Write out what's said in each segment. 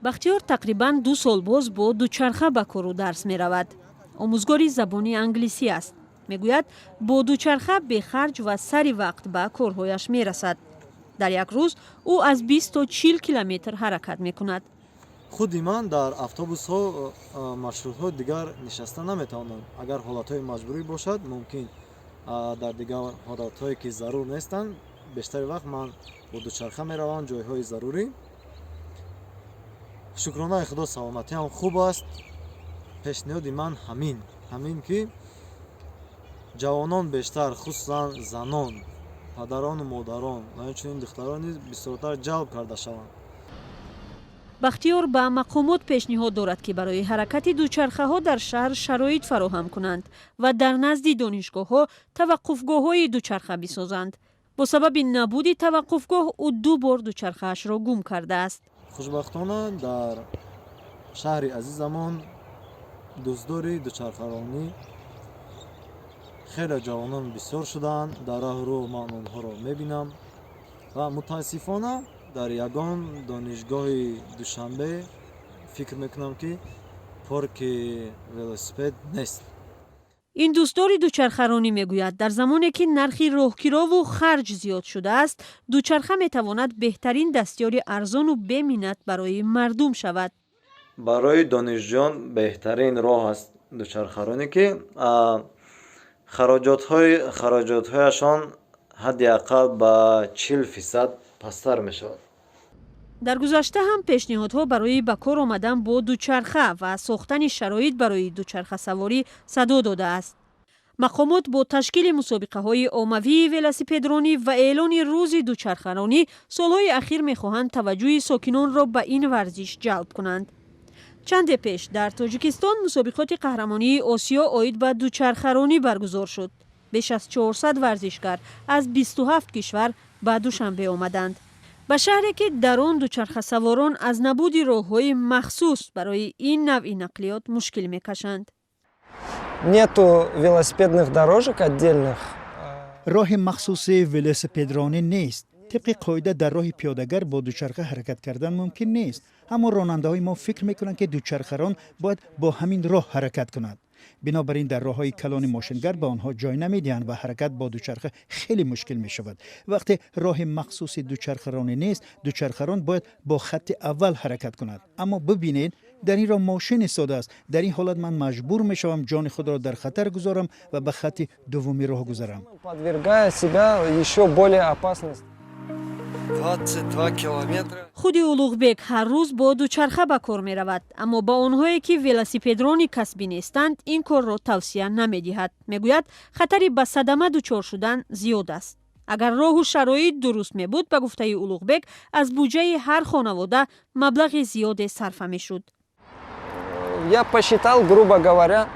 бахтиёр тақрибан 2 сол боз бо дучарха ба кору дарс меравад. омӯзгори забони англисӣ аст. мегӯяд бо дучарха бехарҷ ва сари вақт ба корҳояш мерасад. дар як рӯз ӯ аз 20 то 40 километр ҳаракат мекунад. худи ман дар автобусҳо маршрутҳои дигар нишаста наметавонам. агар ҳолатҳои маҷбурӣ бошад мумкин дар дигар ҳолатҳое ки зарур нестанд бештари вақт ман бо дучарха меравам ҷойҳои зарурӣ. шукронаи худо саломатиам хуб аст. пешниҳоди ман ҳамин ки ҷавонон бештар хусусан занон падарону модарон ва инчунин духтарон низ бисёртар ҷалб карда шаванд. бахтиёр ба мақомот пешниҳод дорад ки барои ҳаракати дучархаҳо дар шаҳр шароит фароҳам кунанд ва дар назди донишгоҳҳо таваққуфгоҳҳои дучарха бисозанд. бо сабаби набуди таваққуфгоҳ ӯ 2 бор дучархаашро гум кардааст. хушбахтона дар шаҳри азизамон дуздори дучархаронӣ хеле ҷавонон бисёр шудаанд. дар роҳу рӯ ман онҳоро мебинам ва мутаассифона дар ягон донишгоҳи душанбе фикр мекунам ки порки велосипед нест. ин дӯстдори дучархаронӣ мегӯяд дар замоне ки нархи роҳгирову харҷ зиёд шудааст дучарха метавонад беҳтарин дастёри арзону беминнат барои мардум шавад. барои донишҷӯён беҳтарин роҳ аст дучархаронӣ ки хароҷотҳояшон ҳадди ақал ба 40% пасттар мешавад. дар гузашта ҳам пешниҳодҳо барои ба кор омадан бо дучарха ва сохтани шароит барои дучархасаворӣ садо додааст. мақомот бо ташкили мусобиқаҳои оммавии велосипедронӣ ва эълони рӯзи дучархаронӣ солҳои ахир мехоҳанд таваҷҷӯҳи сокинонро ба ин варзиш ҷалб кунанд. чанде пеш дар тоҷикистон мусобиқоти қаҳрамонии осиё оид ба дучархаронӣ баргузор шуд. беш аз 400 варзишгар аз 27 кишвар ба Душанбе омаданд. ба шаҳре ки дар он дучархасаворон аз набуди роҳҳои махсус барои ин навъи нақлиёт мушкил мекашанд. Нету велосипедных дорожек отдельных. роҳи махсуси велосипедронӣ нест. طبق قاعده در راه پیاده‌گر با دوچرخه حرکت کردن ممکن نیست، اما راننده‌های ما فکر می‌کنند که دوچرخه‌ران باید با همین راه حرکت کنند. بنابراین در راه‌های کلان ماشینگر به آنها جای نمی‌دهند و حرکت با دوچرخه خیلی مشکل می‌شود. وقتی راه مخصوص دوچرخه‌رانی نیست، دوچرخه‌ران باید با خط اول حرکت کنند. اما ببینید در این راه ماشین ایستاده است. در این حالت من مجبور می‌شوم جان خود را در خطر گذارم و به خط دومی راه گذارم. Подвергая себя еще более опасности. 22 километр. худи улуғбек ҳар рӯз бо дучарха ба кор меравад, аммо ба онҳое ки велосипедрони касбӣ нестанд ин корро тавсия намедиҳад. мегӯяд хатари ба садама дучор шудан зиёд аст. агар роҳу шароит дуруст мебуд, ба гуфтаи улуғбек, аз буҷаи ҳар хонавода маблағи зиёде сарфа мешуд. Я посчитал, грубо говоря,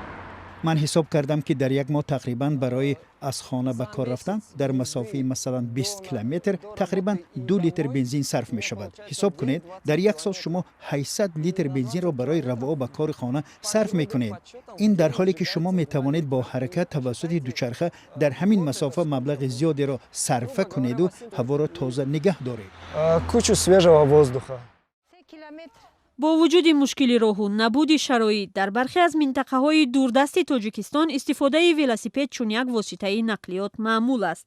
من حساب کردم که در یک ماه تقریبا برای از خانه به کار رفتن در مسافه مثلا 20 کیلومتر تقریبا 2 لیتر بنزین صرف می شود. حساب کنید در یک سال شما 800 لیتر بنزین را برای رفع به کار خانه صرف می کنید. این در حالی که شما می توانید با حرکت توسط دوچرخه در همین مسافه مبلغ زیادی را صرف کنید و هوا را تازه نگه دارید. кучу свежего воздуха. бо вуҷуди мушкили роҳу набуди шароит дар бархе аз минтақаҳои дурдасти тоҷикистон истифодаи велосипед чун як воситаи нақлиёт маъмул аст.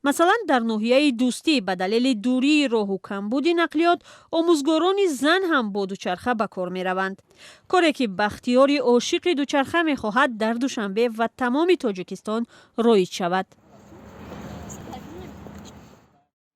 масалан дар ноҳияи дӯстӣ ба далели дурии роҳу камбуди нақлиёт омӯзгорони зан ҳам бо дучарха ба кор мераванд. коре ки бахтиёри ошиқи дучарха мехоҳад дар Душанбе ва тамоми Тоҷикистон роиҷ шавад.